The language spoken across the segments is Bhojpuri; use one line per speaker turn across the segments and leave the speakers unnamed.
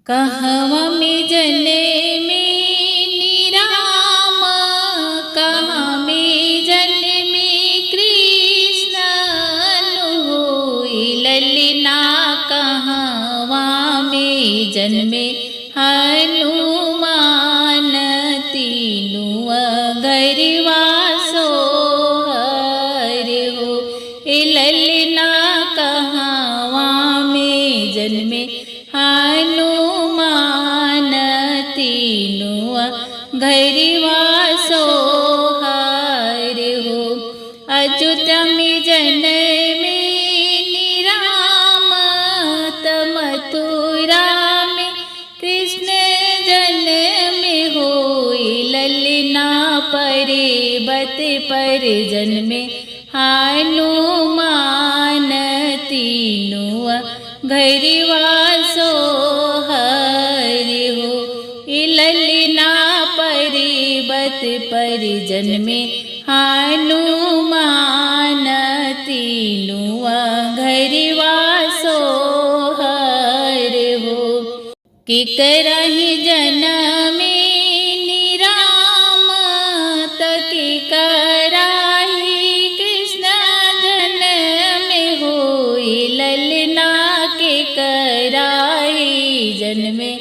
कहवा में जन्मे राम, कहाँ में जन्मे कृष्ण, होई ललना कहवा में जन्मे हनुमान, तीनों गरवा सोहर हो। ललना कहवा में जन्मे हनुमान, तीनों गरवा सोहर हो। अयोध्या में जन्मे राम, मथुरा में कृष्ण जन्म होई। ललना पर्वत पर जन्मे हनुमान, तीनों गरवा सोहर हो। ललना पर्वत पर जन्मे हनुमान, तीनों गरवा सोहर हो। कि करहि जन्मे राम, कि करहि कृष्ण जन्म होई। ललना के कराहि जन्मे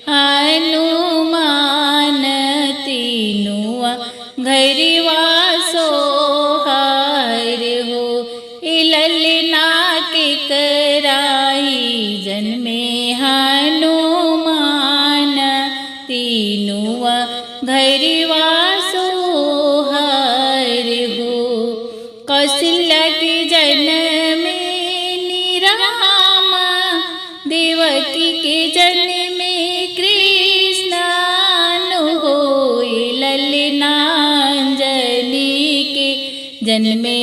हनुमान, तीनों गरवा सोहर हो। ललना के कराहि जन्मे हनुमान, तीनों गरवा सोहर हो। कौशल्या के जन्मे राम, देवकी के जन्मे कृष्ण होई। ललना अंजनी के जन्मे